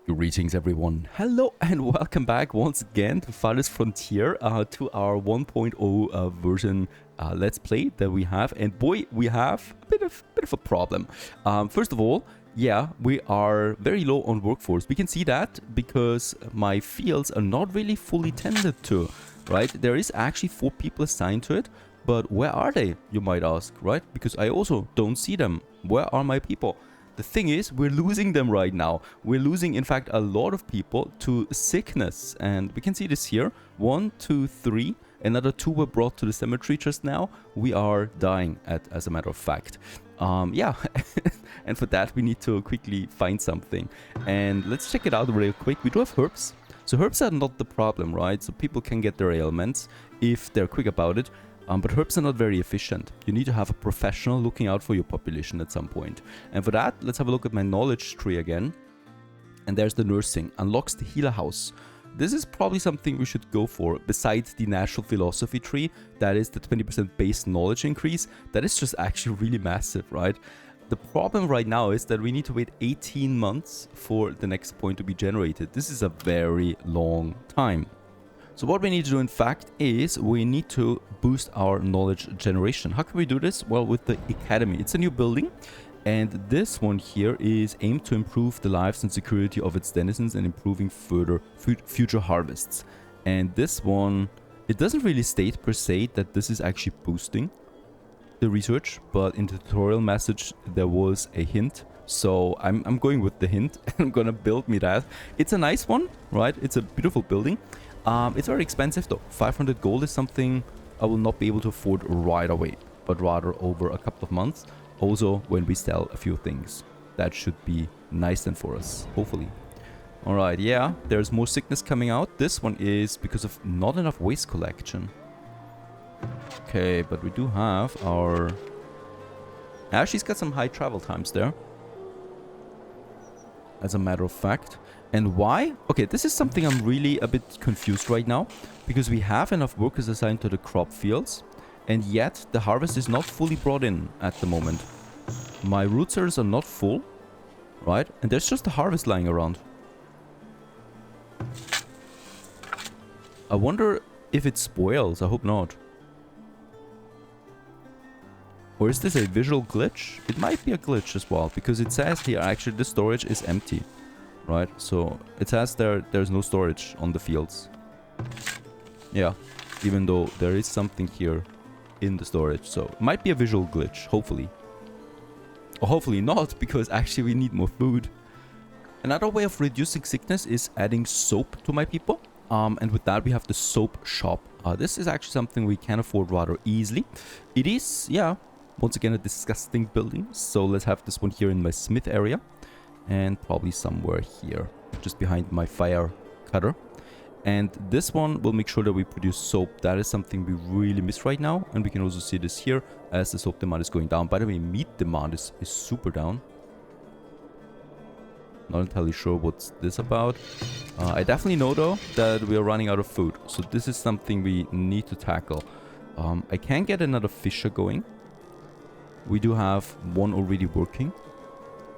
Greetings everyone, hello and welcome back once again to Farthest Frontier, to our 1.0 version let's play that we have. And boy, we have a bit of a problem. First of all, yeah, we are very low on workforce. We can see that because my fields are not really fully tended to, right? There is actually 4 people assigned to it, but where are they, you might ask, right? Because I also don't see them. Where are my people? The thing is, we're losing them right now. We're losing, in fact, a lot of people to sickness. And we can see this here. 1, 2, 3. Another 2 were brought to the cemetery just now. We are dying, as a matter of fact. Yeah, and for that, we need to quickly find something. And let's check it out real quick. We do have herbs. So herbs are not the problem, right? So people can get their ailments if they're quick about it. But herbs are not very efficient. You need to have a professional looking out for your population at some point. And for that, let's have a look at my knowledge tree again. And there's the nursing. Unlocks the healer house. This is probably something we should go for, besides the natural philosophy tree. That is the 20% base knowledge increase. That is just actually really massive, right? The problem right now is that we need to wait 18 months for the next point to be generated. This is a very long time. So what we need to do, in fact, is we need to boost our knowledge generation. How can we do this? Well, with the academy. It's a new building, and this one here is aimed to improve the lives and security of its denizens and improving further future harvests. And this one, it doesn't really state per se that this is actually boosting the research, but in the tutorial message there was a hint. So I'm going with the hint and I'm gonna build me that. It's a nice one, right? It's a beautiful building. It's very expensive though. 500 gold is something I will not be able to afford right away, but rather over a couple of months. Also, when we sell a few things. That should be nice then for us, hopefully. Alright, yeah, there's more sickness coming out. This one is because of not enough waste collection. Okay, but we do have our... she's got some high travel times there, as a matter of fact. And why? Okay, this is something I'm really a bit confused right now. Because we have enough workers assigned to the crop fields. And yet, the harvest is not fully brought in at the moment. My root cells are not full. Right? And there's just a harvest lying around. I wonder if it spoils. I hope not. Or is this a visual glitch? It might be a glitch as well. Because it says here, actually, the storage is empty. Right, so it says there's no storage on the fields. Yeah, even though there is something here in the storage. So it might be a visual glitch, hopefully. Or hopefully not, because actually we need more food. Another way of reducing sickness is adding soap to my people. And with that we have the soap shop. This is actually something we can afford rather easily. It is, yeah, once again a disgusting building. So let's have this one here in my smith area. And probably somewhere here, just behind my fire cutter. And this one will make sure that we produce soap. That is something we really miss right now. And we can also see this here as the soap demand is going down. By the way, meat demand is super down. Not entirely sure what's this about. I definitely know though that we are running out of food. So this is something we need to tackle. I can get another fisher going. We do have one already working.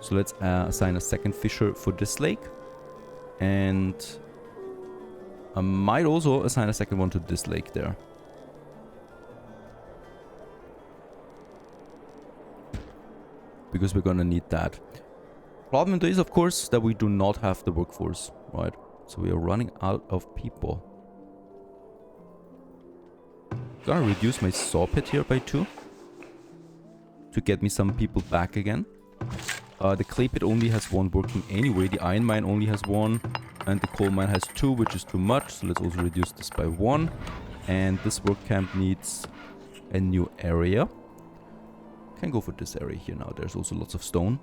So let's assign a second fisher for this lake. And I might also assign a second one to this lake there. Because we're gonna need that. Problem is, of course, that we do not have the workforce, right? So we are running out of people. Gonna reduce my saw pit here by 2. To get me some people back again. The clay pit only has 1 working anyway. The iron mine only has 1. And the coal mine has 2, which is too much. So let's also reduce this by 1. And this work camp needs a new area. Can go for this area here now. There's also lots of stone.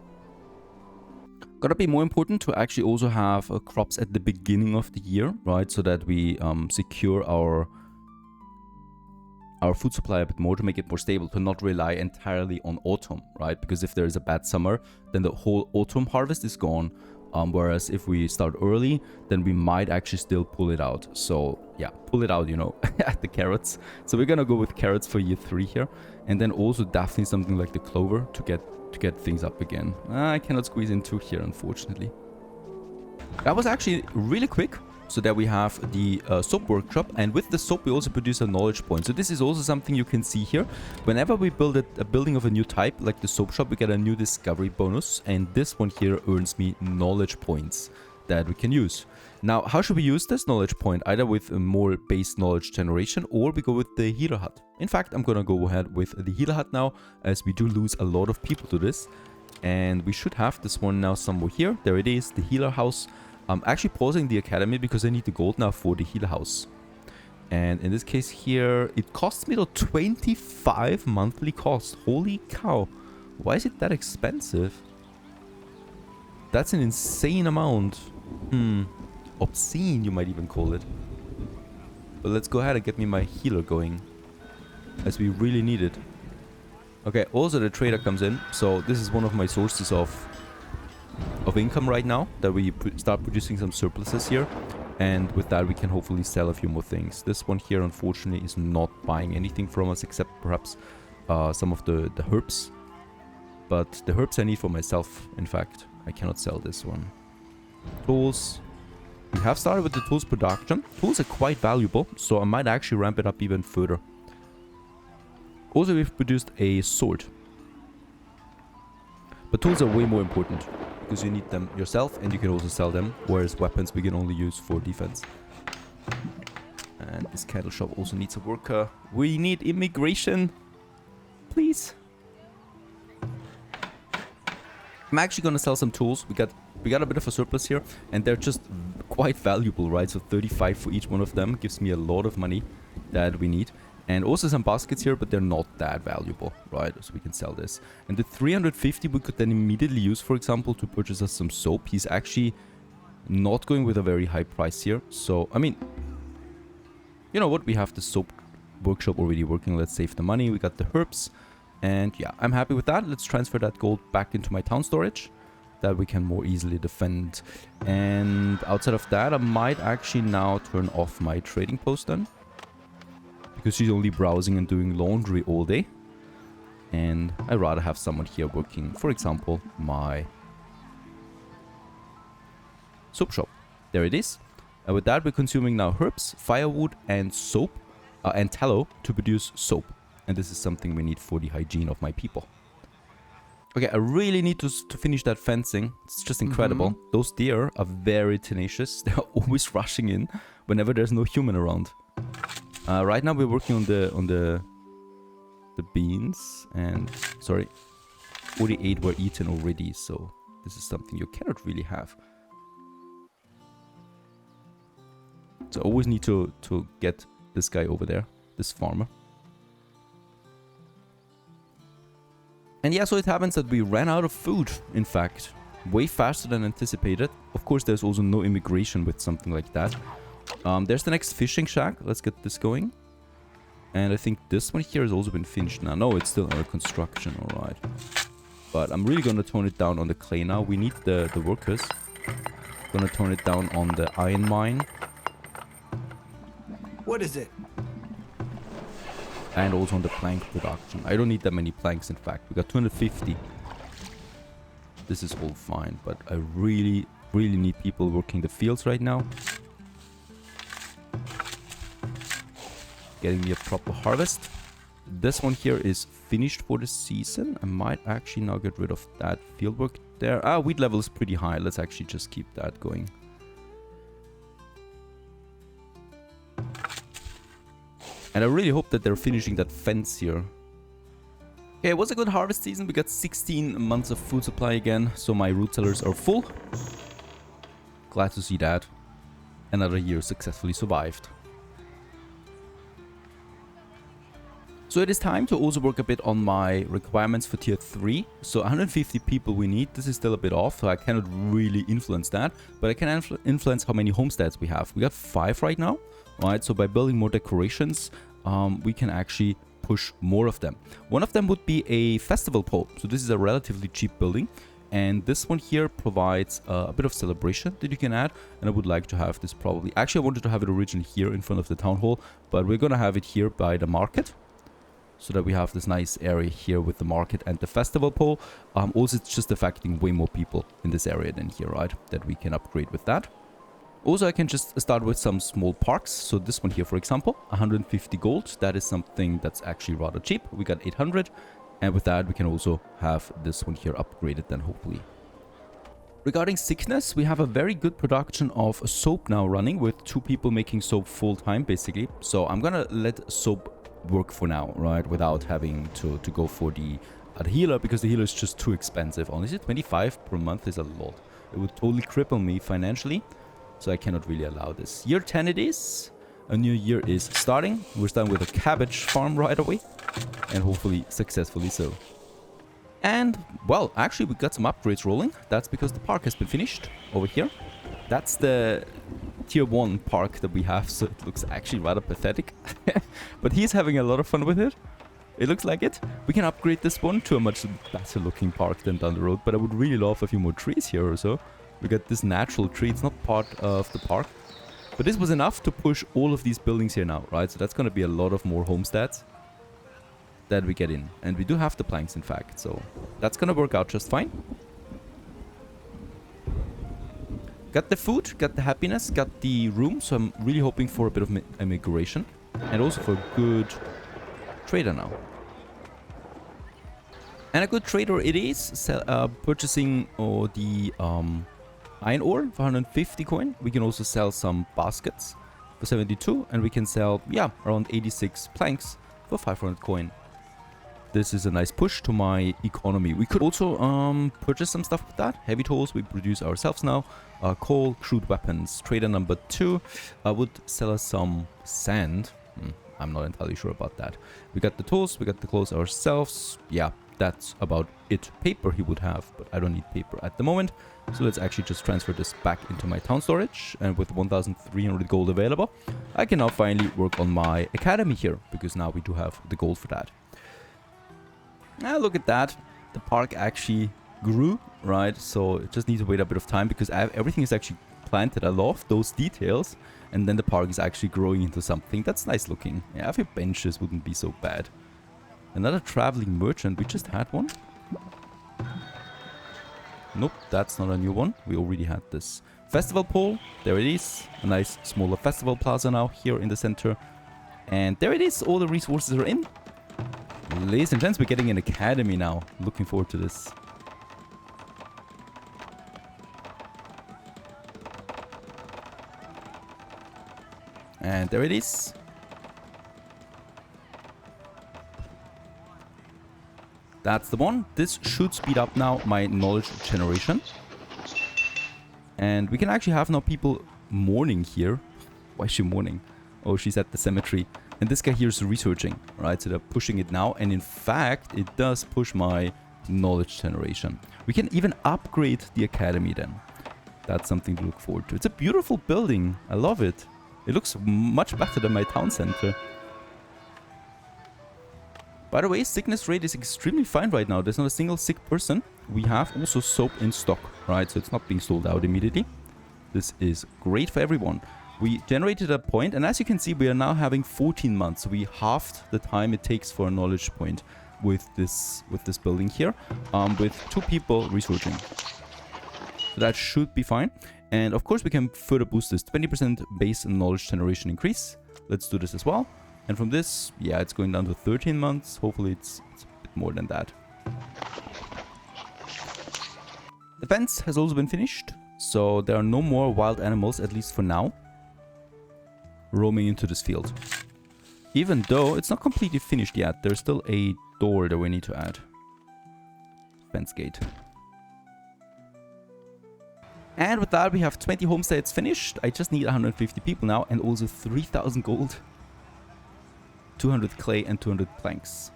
Gonna be more important to actually also have crops at the beginning of the year, right? So that we secure our food supply a bit more, to make it more stable, to not rely entirely on autumn, right? Because if there is a bad summer, then the whole autumn harvest is gone. Whereas if we start early, then we might actually still pull it out. So yeah, pull it out, you know, the carrots. So we're gonna go with carrots for year 3 here. And then also definitely something like the clover to get things up again. I cannot squeeze in 2 here, unfortunately. That was actually really quick. So there we have the soap workshop, and with the soap we also produce a knowledge point. So this is also something you can see here. Whenever we build a building of a new type, like the soap shop, we get a new discovery bonus, and this one here earns me knowledge points that we can use. Now, how should we use this knowledge point? Either with a more base knowledge generation, or we go with the healer hut. In fact, I'm gonna go ahead with the healer hut now, as we do lose a lot of people to this. And we should have this one now somewhere here. There it is, the healer house. I'm actually pausing the academy because I need the gold now for the healer house. And in this case here, it costs me 25 monthly cost. Holy cow. Why is it that expensive? That's an insane amount. Obscene, you might even call it. But let's go ahead and get me my healer going, as we really need it. Okay, also the trader comes in. So this is one of my sources of income right now, that we start producing some surpluses here, and with that we can hopefully sell a few more things. This one here unfortunately is not buying anything from us except perhaps some of the herbs, but the herbs I need for myself. In fact, I cannot sell this one. Tools, we have started with the tools production. Tools are quite valuable, so I might actually ramp it up even further. Also, we've produced a sword, but tools are way more important, because you need them yourself and you can also sell them, whereas weapons we can only use for defense. And this cattle shop also needs a worker. We need immigration, please. I'm actually gonna sell some tools. We got a bit of a surplus here, and they're just quite valuable, right? So 35 for each one of them gives me a lot of money that we need. And also some baskets here, but they're not that valuable, right? So we can sell this. And the 350 we could then immediately use, for example, to purchase us some soap. He's actually not going with a very high price here. So, I mean, you know what? We have the soap workshop already working. Let's save the money. We got the herbs. And yeah, I'm happy with that. Let's transfer that gold back into my town storage, that we can more easily defend. And outside of that, I might actually now turn off my trading post then, because she's only browsing and doing laundry all day. And I'd rather have someone here working, for example, my soap shop. There it is. And with that, we're consuming now herbs, firewood, and soap, and tallow to produce soap. And this is something we need for the hygiene of my people. Okay, I really need to finish that fencing. It's just incredible. Those deer are very tenacious. They're always rushing in whenever there's no human around. Right now we're working on the beans, and sorry, 48 were eaten already, so this is something you cannot really have. So I always need to get this guy over there, this farmer. And yeah, so it happens that we ran out of food, in fact, way faster than anticipated. Of course, there's also no immigration with something like that. There's the next fishing shack. Let's get this going. And I think this one here has also been finished now. No, it's still under construction, alright. But I'm really gonna tone it down on the clay now. We need the workers. Gonna tone it down on the iron mine. What is it? And also on the plank production. I don't need that many planks, in fact. We got 250. This is all fine, but I really need people working the fields right now. Getting me a proper harvest. This one here is finished for the season. I might actually now get rid of that fieldwork there. Wheat level is pretty high. Let's actually just keep that going. And I really hope that they're finishing that fence here. Okay, it was a good harvest season. We got 16 months of food supply again, so my root cellars are full. Glad to see that. Another year successfully survived. So it is time to also work a bit on my requirements for tier 3. So 150 people we need. This is still a bit off, so I cannot really influence that. But I can influence how many homesteads we have. We got 5 right now. Right, so by building more decorations, we can actually push more of them. One of them would be a festival pole. So this is a relatively cheap building. And this one here provides a bit of celebration that you can add. And I would like to have this probably... Actually, I wanted to have it originally here in front of the town hall. But we're going to have it here by the market. so that we have this nice area here with the market and the festival pole. Also, it's just affecting way more people in this area than here, right? That we can upgrade with that. Also, I can just start with some small parks. So this one here, for example, 150 gold. That is something that's actually rather cheap. We got 800. And with that, we can also have this one here upgraded then, hopefully. Regarding sickness, we have a very good production of soap now running with 2 people making soap full time, basically. So I'm gonna let soap work for now, right? Without having to go for the healer, because the healer is just too expensive. Honestly, 25 per month is a lot. It would totally cripple me financially. So I cannot really allow this. Year 10 it is. A new year is starting. We're starting with a cabbage farm right away. And hopefully successfully so. And, well, actually we got some upgrades rolling. That's because the park has been finished over here. That's the tier 1 park that we have. So it looks actually rather pathetic. But he's having a lot of fun with it. It looks like it. We can upgrade this one to a much better looking park than down the road. But I would really love a few more trees here or so. We got this natural tree. It's not part of the park. But this was enough to push all of these buildings here now, right? So that's going to be a lot of more homesteads that we get in. And we do have the planks, in fact. So that's going to work out just fine. Got the food, got the happiness, got the room. So I'm really hoping for a bit of immigration. And also for a good trader now. And a good trader it is, purchasing the iron ore for 150 coin. We can also sell some baskets for 72. And we can sell, yeah, around 86 planks for 500 coin. This is a nice push to my economy. We could also purchase some stuff with that. Heavy tools we produce ourselves now. Coal, crude weapons. Trader number 2 would sell us some sand. I'm not entirely sure about that. We got the tools, we got the clothes ourselves. Yeah, that's about it. Paper he would have, but I don't need paper at the moment. So let's actually just transfer this back into my town storage. And with 1,300 gold available, I can now finally work on my academy here, because now we do have the gold for that. Now look at that. The park actually grew, right? So it just needs to wait a bit of time, because everything is actually planted. I love those details. And then the park is actually growing into something that's nice looking. Yeah, a few benches wouldn't be so bad. Another traveling merchant. We just had one. Nope, that's not a new one. We already had this. Festival pole. There it is. A nice smaller festival plaza now here in the center. And there it is. All the resources are in. Ladies and gents, we're getting an academy now. Looking forward to this. And there it is. That's the one. This should speed up now my knowledge generation. And we can actually have now people mourning here. Why is she mourning? Oh, she's at the cemetery. And this guy here is researching, right? So they're pushing it now. And in fact, it does push my knowledge generation. We can even upgrade the academy then. That's something to look forward to. It's a beautiful building. I love it. It looks much better than my town center. By the way, sickness rate is extremely fine right now. There's not a single sick person. We have also soap in stock, right? So it's not being sold out immediately. This is great for everyone. We generated a point, and as you can see, we are now having 14 months. We halved the time it takes for a knowledge point with this building here, with 2 people researching. So that should be fine. And of course, we can further boost this 20% base knowledge generation increase. Let's do this as well. And from this, yeah, it's going down to 13 months. Hopefully, it's a bit more than that. The fence has also been finished. So there are no more wild animals, at least for now, roaming into this field. Even though it's not completely finished yet, there's still a door that we need to add. Fence gate. And with that, we have 20 homesteads finished. I just need 150 people now, and also 3,000 gold. 200 clay and 200 planks.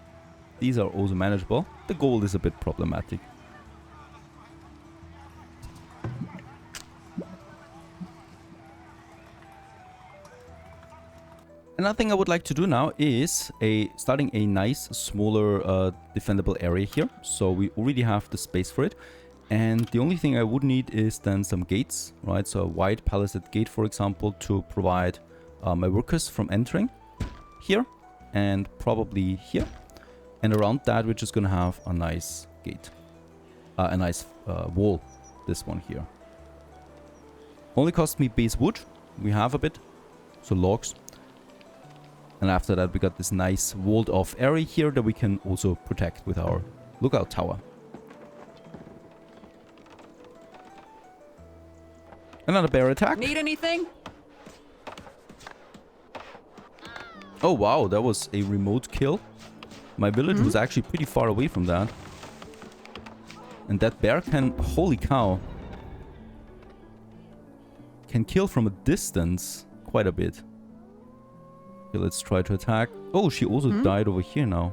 These are also manageable. The gold is a bit problematic. Another thing I would like to do now is starting a nice, smaller, defendable area here. So we already have the space for it. And the only thing I would need is then some gates, right? So a wide palisade gate, for example, to provide my workers from entering here and probably here. And around that, we're just gonna have a nice gate. A nice wall. This one here. Only cost me base wood. We have a bit. So logs. And after that, we got this nice walled off area here that we can also protect with our lookout tower. Another bear attack. Need anything? Oh wow, that was a remote kill. My village was actually pretty far away from that. And that bear can, holy cow, can kill from a distance quite a bit. Okay, let's try to attack. Oh, she also died over here now.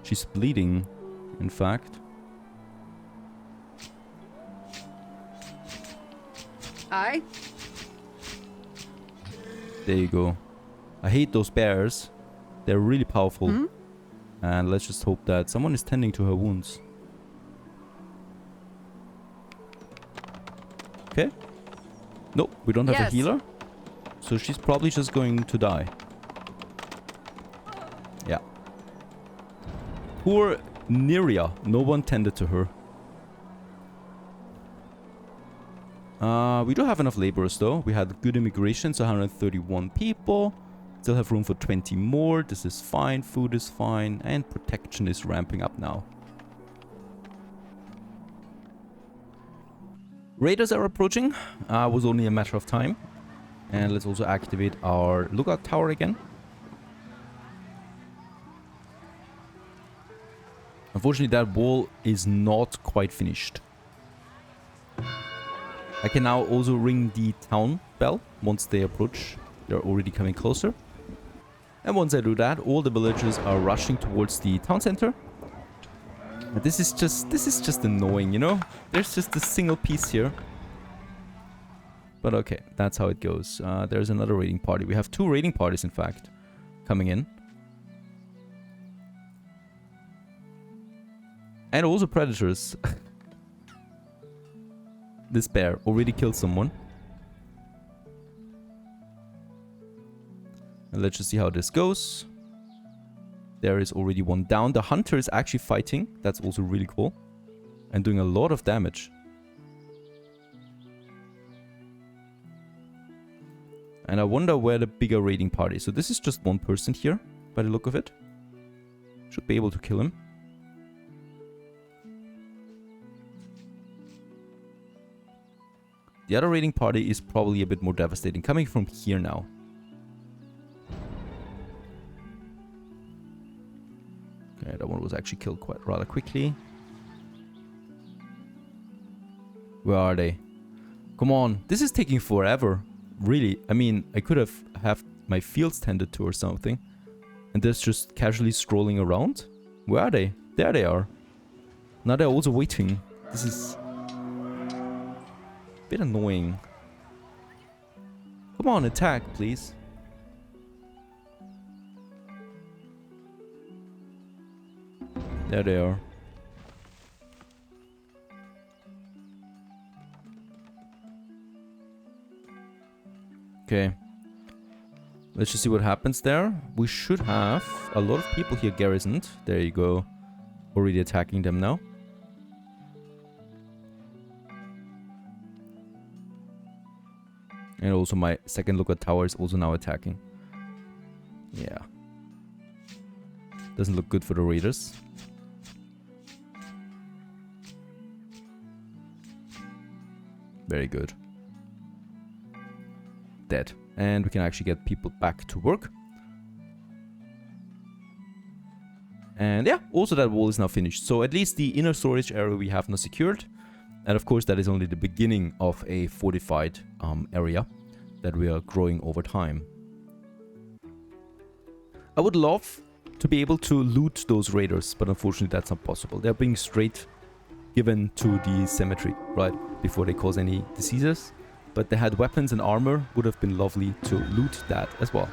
She's bleeding, in fact. Aye. There you go. I hate those bears. They're really powerful. And let's just hope that someone is tending to her wounds. Okay. Nope, we don't have a healer. So she's probably just going to die. Yeah. Poor Niria. No one tended to her. We do have enough laborers though. We had good immigration, so 131 people. Still have room for 20 more. This is fine. Food is fine. And protection is ramping up now. Raiders are approaching. Was only a matter of time. And let's also activate our lookout tower again. Unfortunately, that wall is not quite finished. I can now also ring the town bell once they approach. They're already coming closer. And once I do that, all the villagers are rushing towards the town center. And this is just annoying, you know? There's just a single piece here. But okay, that's how it goes. There's another raiding party. We have 2 raiding parties, in fact, coming in. And also predators. This bear already killed someone. And let's just see how this goes. There is already one down. The hunter is actually fighting. That's also really cool. And doing a lot of damage. And I wonder where the bigger raiding party is. So this is just one person here, by the look of it. Should be able to kill him. The other raiding party is probably a bit more devastating. Coming from here now. Okay, that one was actually killed quite rather quickly. Where are they? Come on. This is taking forever. Really. I mean, I could have my fields tended to or something. And they're just casually strolling around. Where are they? There they are. Now they're also waiting. This is a bit annoying. Come on, attack, please. There they are. Okay. Let's just see what happens there. We should have a lot of people here garrisoned. There you go. Already attacking them now. And also my second lookout tower is also now attacking. Yeah. Doesn't look good for the raiders. Very good. Dead. And we can actually get people back to work. And yeah, also that wall is now finished. So at least the inner storage area we have now secured. And of course that is only the beginning of a fortified area that we are growing over time. I would love to be able to loot those raiders, but unfortunately that's not possible. They're being straight given to the cemetery, right, before they cause any diseases. But they had weapons and armor, would have been lovely to loot that as well.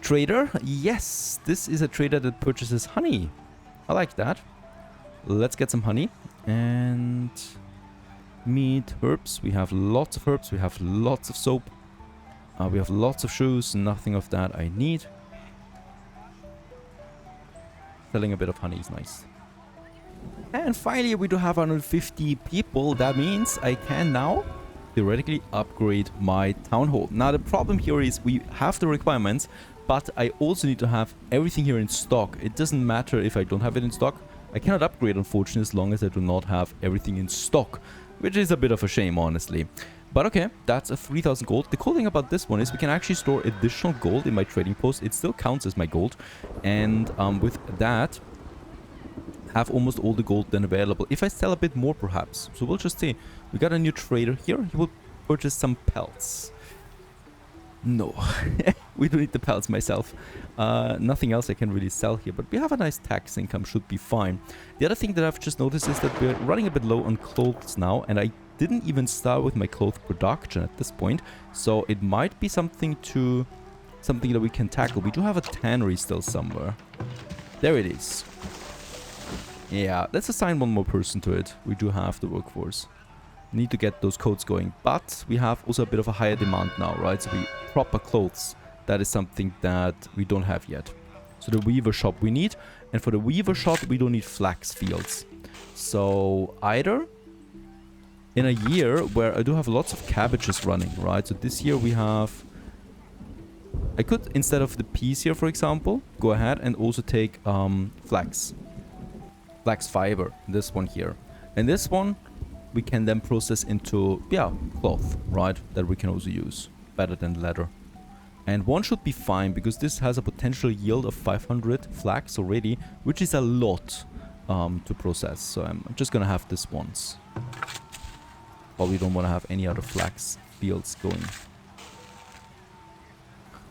Trader, yes, this is a trader that purchases honey. I like that. Let's get some honey. And meat, herbs. We have lots of herbs. We have lots of soap. We have lots of shoes. Nothing of that I need. Selling a bit of honey is nice. And finally, we do have 150 people. That means I can now theoretically upgrade my town hall. Now, the problem here is we have the requirements, but I also need to have everything here in stock. It doesn't matter if I don't have it in stock. I cannot upgrade, unfortunately, as long as I do not have everything in stock, which is a bit of a shame, honestly. But okay, that's a 3,000 gold. The cool thing about this one is we can actually store additional gold in my trading post. It still counts as my gold. And with that, have almost all the gold then available. If I sell a bit more, perhaps. So we'll just see. We got a new trader here. He will purchase some pelts. No, we don't need the pelts myself. Nothing else I can really sell here, but we have a nice tax income, should be fine. The other thing that I've just noticed is that we're running a bit low on clothes now, and I didn't even start with my cloth production at this point, so it might be something that we can tackle. We do have a tannery still somewhere. There it is. Yeah, let's assign one more person to it. We do have the workforce. Need to get those coats going, but we have also a bit of a higher demand now, right? So we proper clothes, that is something that we don't have yet. So the weaver shop we need, and for the weaver shop we don't need flax fields. So either in a year where I do have lots of cabbages running, right? So this year we have, I could, instead of the peas here, for example, go ahead and also take flax fiber, this one here, and this one we can then process into, yeah, cloth, right? That we can also use better than leather. And one should be fine because this has a potential yield of 500 flax already, which is a lot to process. So I'm just gonna have this once. Probably don't want to have any other flax fields going.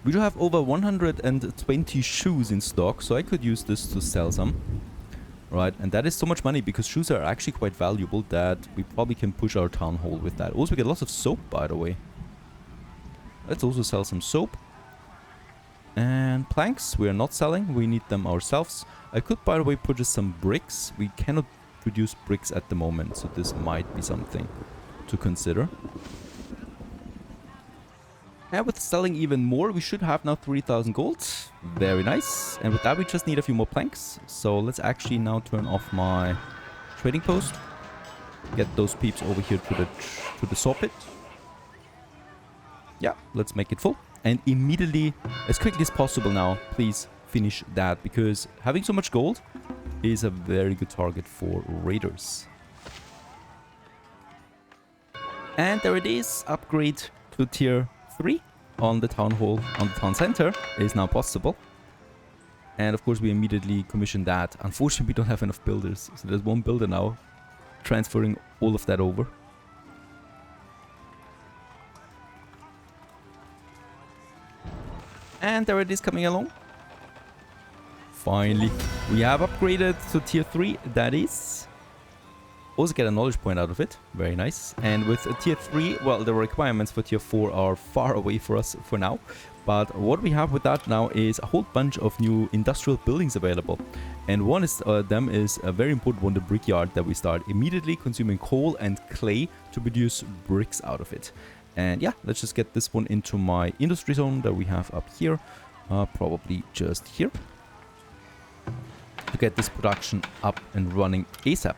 We do have over 120 shoes in stock, so I could use this to sell some. Right, and that is so much money because shoes are actually quite valuable that we probably can push our town hall with that. Also, we get lots of soap, by the way. Let's also sell some soap. And planks, we are not selling. We need them ourselves. I could, by the way, purchase some bricks. We cannot produce bricks at the moment, so this might be something to consider. And with selling even more, we should have now 3,000 gold. Very nice. And with that, we just need a few more planks. So let's actually now turn off my trading post. Get those peeps over here to the saw pit. Yeah, let's make it full. And immediately, as quickly as possible now, please finish that. Because having so much gold is a very good target for raiders. And there it is. Upgrade to tier 3 on the town hall, on the town center is now possible. And of course we immediately commissioned that. Unfortunately we don't have enough builders, so there's one builder now transferring all of that over. And there it is coming along. Finally, we have upgraded to tier 3, that is. Also get a knowledge point out of it. Very nice. And with a tier 3, well, the requirements for tier 4 are far away for us for now. But what we have with that now is a whole bunch of new industrial buildings available. And one is them is a very important one, the brickyard, that we start immediately consuming coal and clay to produce bricks out of it. And yeah, let's just get this one into my industry zone that we have up here. Probably just here. To get this production up and running ASAP.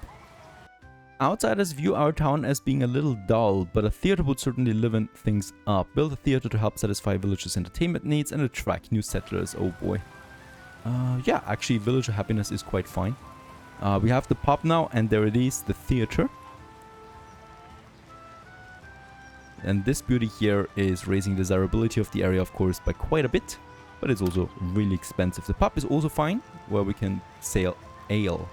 Outsiders view our town as being a little dull, but a theater would certainly liven things up. Build a theater to help satisfy villagers' entertainment needs and attract new settlers. Oh boy. Yeah, actually villager happiness is quite fine. We have the pub now, and there it is, the theater. And this beauty here is raising the desirability of the area, of course, by quite a bit. But it's also really expensive. The pub is also fine, where we can sell ale.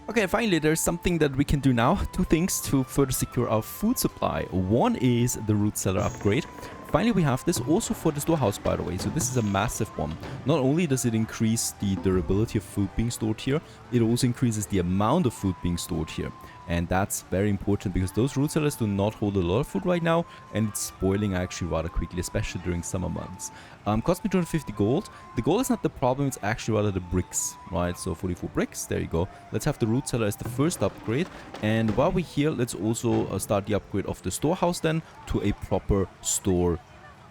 Okay, finally, there's something that we can do now. Two things to further secure our food supply. One is the root cellar upgrade. Finally, we have this also for the storehouse, by the way. So this is a massive one. Not only does it increase the durability of food being stored here, it also increases the amount of food being stored here. And that's very important because those root cellars do not hold a lot of food right now, and it's spoiling actually rather quickly, especially during summer months. Cost me 250 gold. The gold is not the problem, it's actually rather the bricks, right? So 44 bricks, there you go. Let's have the root cellar as the first upgrade. And while we're here, let's also start the upgrade of the storehouse then to a proper store.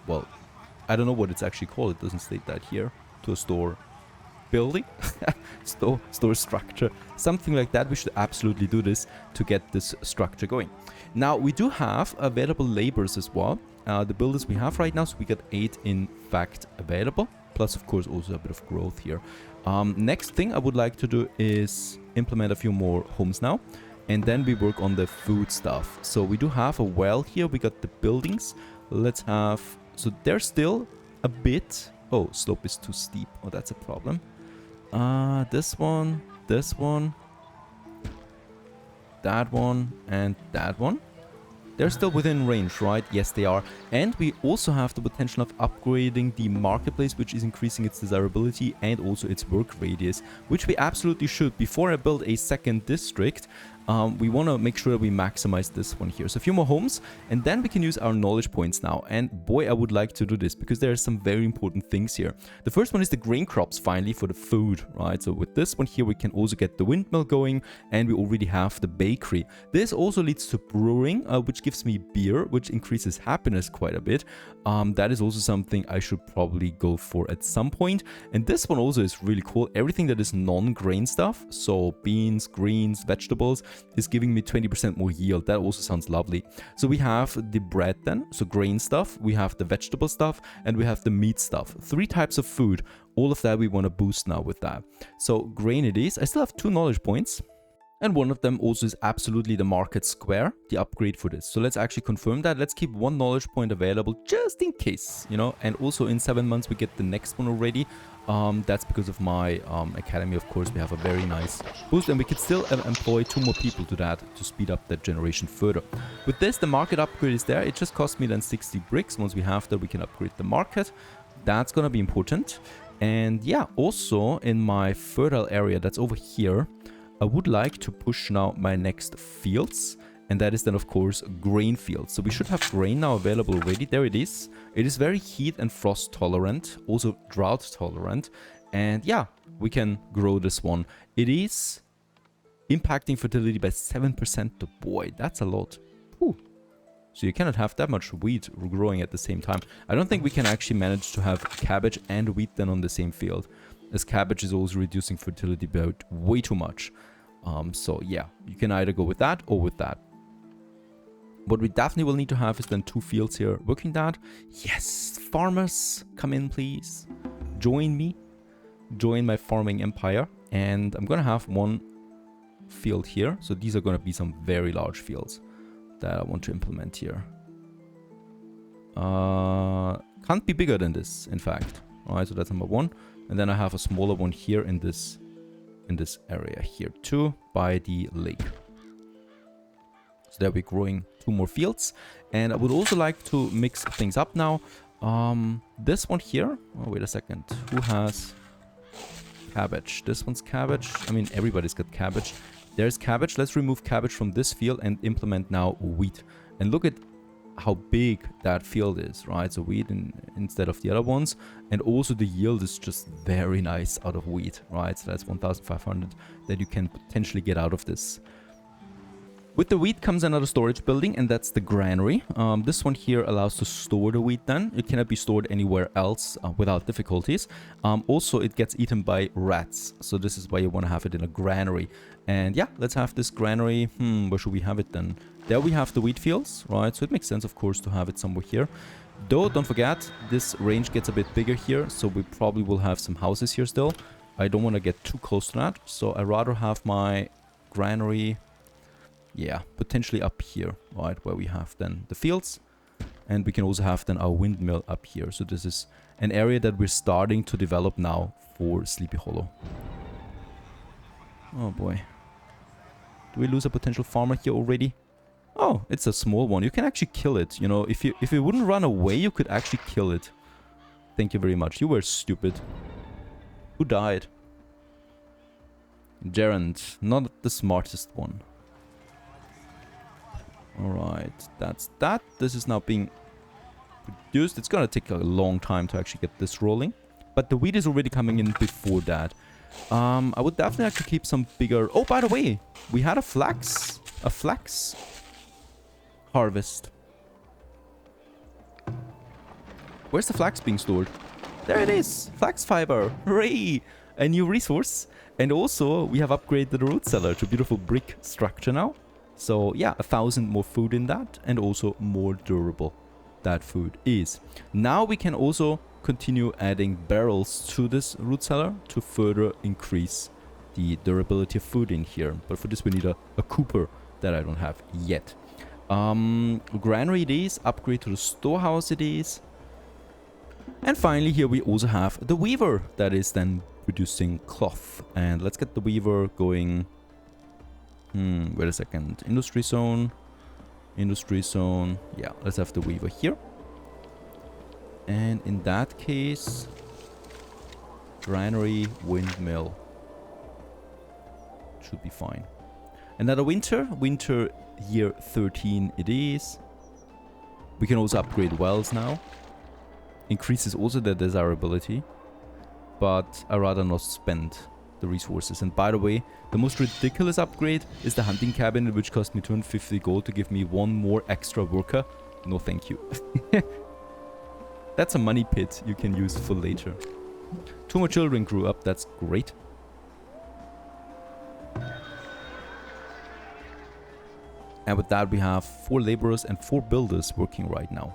Well, I don't know what it's actually called, it doesn't state that here. To a store building, store structure, something like that. We should absolutely do this to get this structure going. Now, we do have available laborers as well. The builders we have right now, so we got 8 in fact available, plus of course also a bit of growth here. Next thing I would like to do is implement a few more homes now, and then we work on the food stuff. So we do have a well here, we got the buildings. Let's have, so there's still a bit. Oh, slope is too steep. Oh, that's a problem. This one, that one, and that one. They're still within range, right? Yes, they are. And we also have the potential of upgrading the marketplace, which is increasing its desirability and also its work radius, which we absolutely should. Before I build a second district, we want to make sure that we maximize this one here. So a few more homes, and then we can use our knowledge points now. And boy, I would like to do this because there are some very important things here. The first one is the grain crops finally for the food, right? So with this one here, we can also get the windmill going, and we already have the bakery. This also leads to brewing, which gives me beer, which increases happiness quite a bit. That is also something I should probably go for at some point. And this one also is really cool. Everything that is non-grain stuff, so beans, greens, vegetables, is giving me 20% more yield. That also sounds lovely. So we have the bread then, so grain stuff, we have the vegetable stuff, and we have the meat stuff. 3 types of food. All of that we want to boost now with that. So grain it is. I still have 2 knowledge points. And one of them also is absolutely the market square, the upgrade for this. So let's actually confirm that. Let's keep 1 knowledge point available just in case, you know. And also in 7 months we get the next one already. That's because of my academy, of course. We have a very nice boost, and we could still employ 2 more people to that to speed up that generation further. With this, the market upgrade is there. It just cost me then 60 bricks. Once we have that, we can upgrade the market. That's gonna be important. And yeah, also in my fertile area that's over here, I would like to push now my next fields, and that is then of course grain fields. So we should have grain now available already. There it is. It is very heat and frost tolerant, also drought tolerant, and yeah, we can grow this one. It is impacting fertility by 7%. Boy, that's a lot. Whew. So you cannot have that much wheat growing at the same time. I don't think we can actually manage to have cabbage and wheat then on the same field, as cabbage is also reducing fertility by way too much. So yeah, you can either go with that or with that. What we definitely will need to have is then 2 fields here working that. Yes, farmers, come in please. Join me. Join my farming empire. And I'm gonna have 1 field here. So these are gonna be some very large fields that I want to implement here. Can't be bigger than this, in fact. Alright, so that's number 1. And then I have a smaller one here in this area here too, by the lake. So there we're growing 2 more fields. And I would also like to mix things up now. This one here, oh wait a second, who has cabbage? This one's cabbage. I mean, everybody's got cabbage. There's cabbage. Let's remove cabbage from this field and implement now wheat. And look at how big that field is, right? So wheat instead of the other ones. And also the yield is just very nice out of wheat, right? So that's 1,500 that you can potentially get out of this. With the wheat comes another storage building, and that's the granary. This one here allows to store the wheat then. It cannot be stored anywhere else without difficulties. Also, it gets eaten by rats. So this is why you want to have it in a granary. And yeah, let's have this granary. Where should we have it then? There we have the wheat fields, right? So it makes sense, of course, to have it somewhere here. Though, don't forget, this range gets a bit bigger here. So we probably will have some houses here still. I don't want to get too close to that. So I'd rather have my granary... yeah, potentially up here, right, where we have then the fields. And we can also have then our windmill up here. So this is an area that we're starting to develop now for Sleepy Hollow. Oh boy. Do we lose a potential farmer here already? Oh, it's a small one. You can actually kill it. You know, if it wouldn't run away, you could actually kill it. Thank you very much. You were stupid. Who died? Gerund. Not the smartest one. Alright, that's that. This is now being produced. It's gonna take a long time to actually get this rolling. But the wheat is already coming in before that. I would definitely have to keep some bigger... oh, by the way, we had a flax harvest. Where's the flax being stored? There it is! Flax fiber! Hooray! a new resource. And also, we have upgraded the root cellar to a beautiful brick structure now. So yeah, 1,000 more food in that, and also more durable that food is. Now we can also continue adding barrels to this root cellar to further increase the durability of food in here. But for this we need a cooper that I don't have yet. Granary it is, upgrade to the storehouse it is. And finally here we also have the weaver that is then producing cloth. And let's get the weaver going. Wait a second. Industry zone. Industry zone. Yeah, let's have the weaver here. And in that case, granary, windmill should be fine. Another winter. Winter year 13 it is. We can also upgrade wells now. Increases also the desirability. But I rather not spend the resources. And by the way, the most ridiculous upgrade is the hunting cabinet, which cost me 250 gold to give me one more extra worker. No thank you. That's a money pit you can use for later. 2 more children grew up, that's great. And with that we have 4 laborers and 4 builders working right now.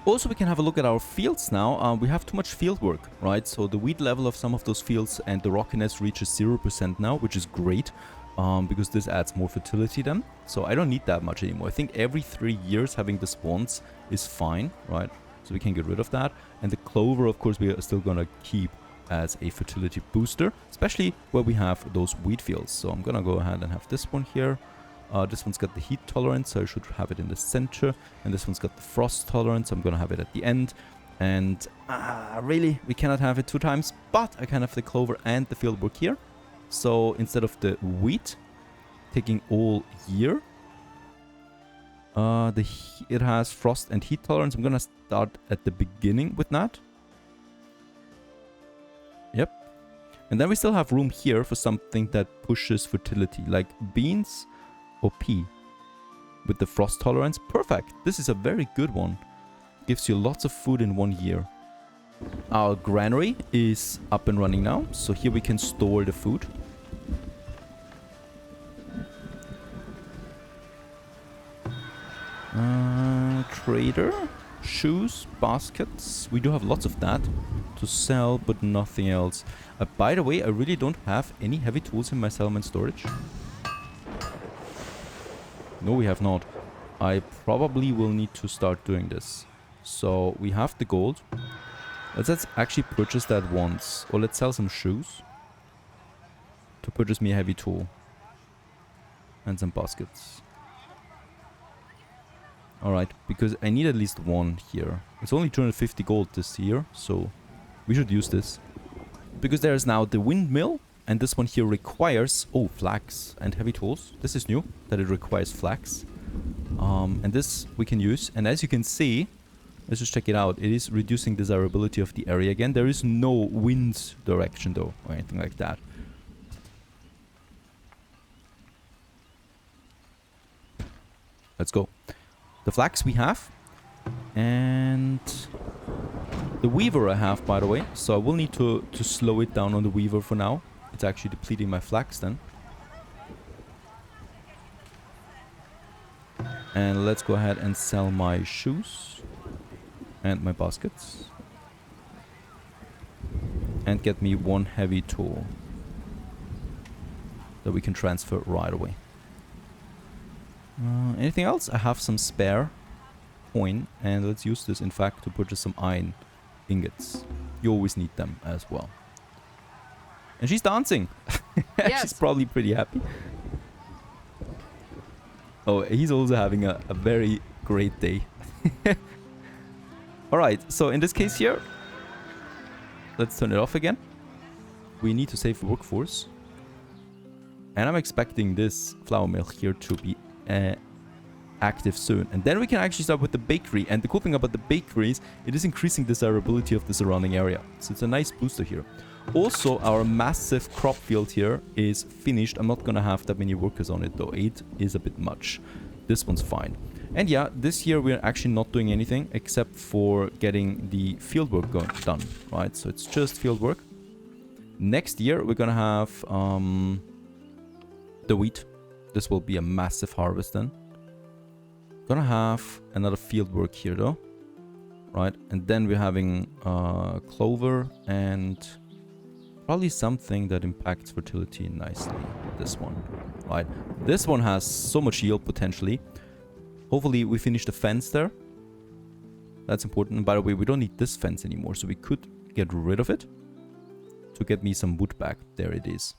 Also, we can have a look at our fields now. We have too much field work, right? So the wheat level of some of those fields and the rockiness reaches 0% now, which is great. Because this adds more fertility then. So I don't need that much anymore. I think every 3 years having the spawns is fine, right? So we can get rid of that. And the clover, of course, we are still going to keep as a fertility booster. Especially where we have those wheat fields. So I'm going to go ahead and have this one here. This one's got the heat tolerance, so I should have it in the center. And this one's got the frost tolerance, so I'm gonna have it at the end. And really, we cannot have it 2 times, but I can have the clover and the field work here. So instead of the wheat taking all year, it has frost and heat tolerance. I'm gonna start at the beginning with that. Yep. And then we still have room here for something that pushes fertility, like beans or pea with the frost tolerance. Perfect. This is a very good one. Gives you lots of food in 1 year. Our granary is up and running now, so here we can store the food. Trader, shoes, baskets. We do have lots of that to sell, but nothing else. By the way, I really don't have any heavy tools in my settlement storage. No, we have not. I probably will need to start doing this. So we have the gold. Let's actually purchase that once. Or let's sell some shoes to purchase me a heavy tool. And some baskets. Alright, because I need at least 1 here. It's only 250 gold this year, so we should use this. Because there is now the windmill. And this one here requires, flax and heavy tools. This is new, that it requires flax. And this we can use. And as you can see, let's just check it out. It is reducing desirability of the area again. There is no wind direction though, or anything like that. Let's go. The flax we have. And the weaver I have, by the way. So I will need to slow it down on the weaver for now. It's actually depleting my flax then. And let's go ahead and sell my shoes. And my baskets. And get me 1 heavy tool. That we can transfer right away. Anything else? I have some spare coin. And let's use this in fact to purchase some iron ingots. You always need them as well. And she's dancing. Yes. She's probably pretty happy. Oh, he's also having a very great day. Alright, so in this case here, let's turn it off again. We need to save workforce. And I'm expecting this flour mill here to be active soon. And then we can actually start with the bakery. And the cool thing about the bakery is it is increasing the desirability of the surrounding area. So it's a nice booster here. Also, our massive crop field here is finished. I'm not gonna have that many workers on it though. 8 is a bit much. This one's fine. And yeah, this year we're actually not doing anything except for getting the field work done, right? So it's just field work. Next year, we're gonna have the wheat. This will be a massive harvest then. Gonna have another field work here though. Right, and then we're having clover and probably something that impacts fertility nicely. This one, right? This one has so much yield potentially. Hopefully we finish the fence there. That's important. And by the way, we don't need this fence anymore, so we could get rid of it to get me some wood back. There it is.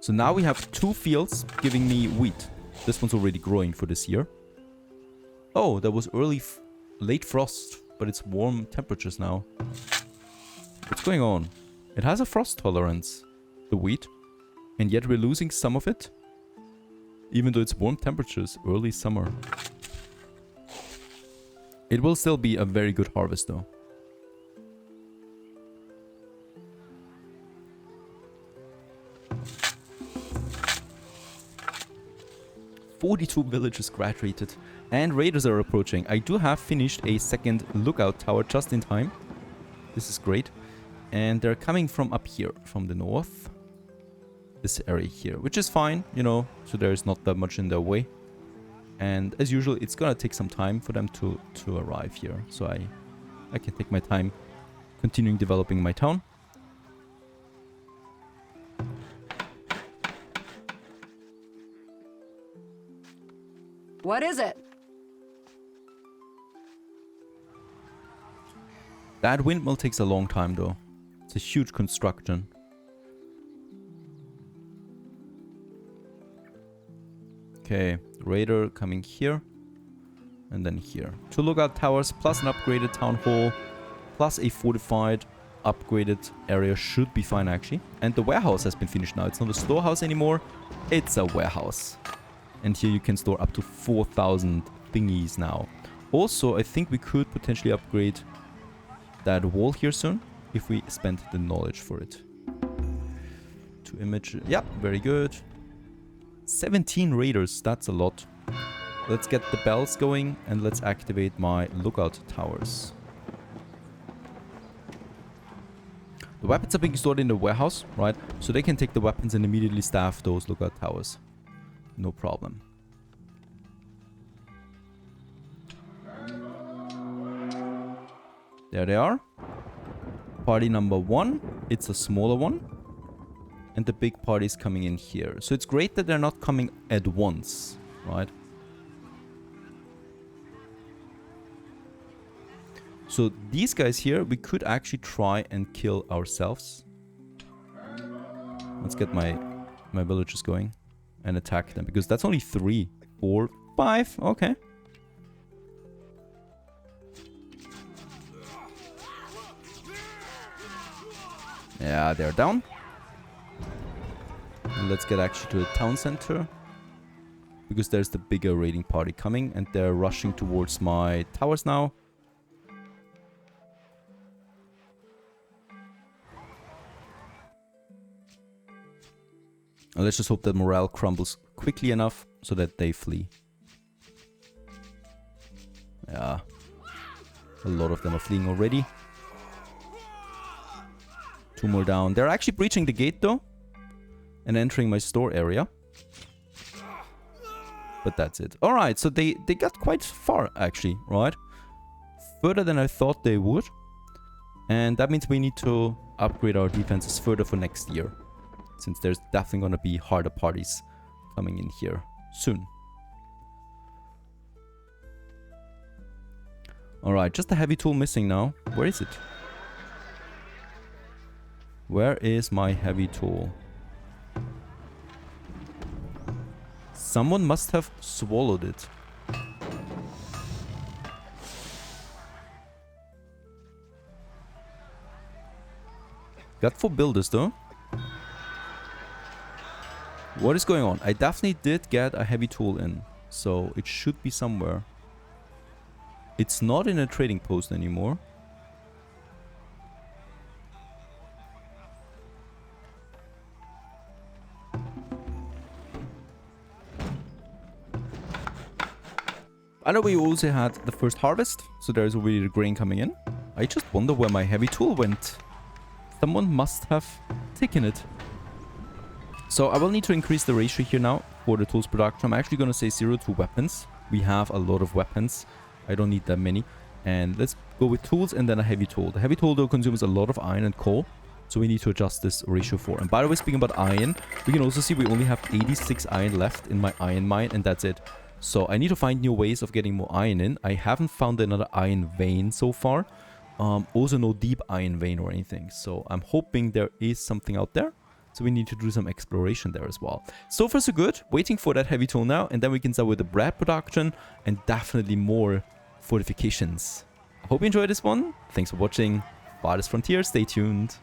So now we have 2 fields giving me wheat. This one's already growing for this year. Oh, that was late frost, but it's warm temperatures now. What's going on? It has a frost tolerance, the wheat, and yet we're losing some of it, even though it's warm temperatures, early summer. It will still be a very good harvest though. "42 villages graduated and raiders are approaching." I do have finished a second lookout tower just in time. This is great. And they're coming from up here, from the north. This area here, which is fine, you know, so there's not that much in their way. And as usual, it's gonna take some time for them to arrive here. So I can take my time continuing developing my town. What is it? That windmill takes a long time though. It's a huge construction. Okay, raider coming here. And then here. 2 lookout towers plus an upgraded town hall. Plus a fortified upgraded area should be fine actually. And the warehouse has been finished now. It's not a storehouse anymore. It's a warehouse. And here you can store up to 4,000 thingies now. Also, I think we could potentially upgrade that wall here soon if we spend the knowledge for it. 2 images. Yep, very good. 17 raiders. That's a lot. Let's get the bells going and let's activate my lookout towers. The weapons are being stored in the warehouse, right? So they can take the weapons and immediately staff those lookout towers. No problem. There they are. Party number 1. It's a smaller one. And the big party is coming in here. So it's great that they're not coming at once, right? So these guys here, we could actually try and kill ourselves. Let's get my villagers going and attack them, because that's only 3, 4, 5. Okay. Yeah, they're down. And let's get actually to the town center, because there's the bigger raiding party coming and they're rushing towards my towers now. And let's just hope that morale crumbles quickly enough so that they flee. Yeah. A lot of them are fleeing already. 2 more down. They're actually breaching the gate though. And entering my store area. But that's it. Alright, so they got quite far actually, right? Further than I thought they would. And that means we need to upgrade our defenses further for next year. Since there's definitely going to be harder parties coming in here soon. Alright, just a heavy tool missing now. Where is it? Where is my heavy tool? Someone must have swallowed it. Got 4 builders though. What is going on? I definitely did get a heavy tool in, so it should be somewhere. It's not in a trading post anymore. I know we also had the first harvest, so there's already the grain coming in. I just wonder where my heavy tool went. Someone must have taken it. So I will need to increase the ratio here now for the tools production. I'm actually going to say 0 to weapons. We have a lot of weapons. I don't need that many. And let's go with tools and then a heavy tool. The heavy tool though consumes a lot of iron and coal. So we need to adjust this ratio for. And by the way, speaking about iron, we can also see we only have 86 iron left in my iron mine, and that's it. So I need to find new ways of getting more iron in. I haven't found another iron vein so far. Also no deep iron vein or anything. So I'm hoping there is something out there. So we need to do some exploration there as well. So far so good. Waiting for that heavy tool now, and then we can start with the bread production and definitely more fortifications. I hope you enjoyed this one. Thanks for watching. Farthest Frontier. Stay tuned.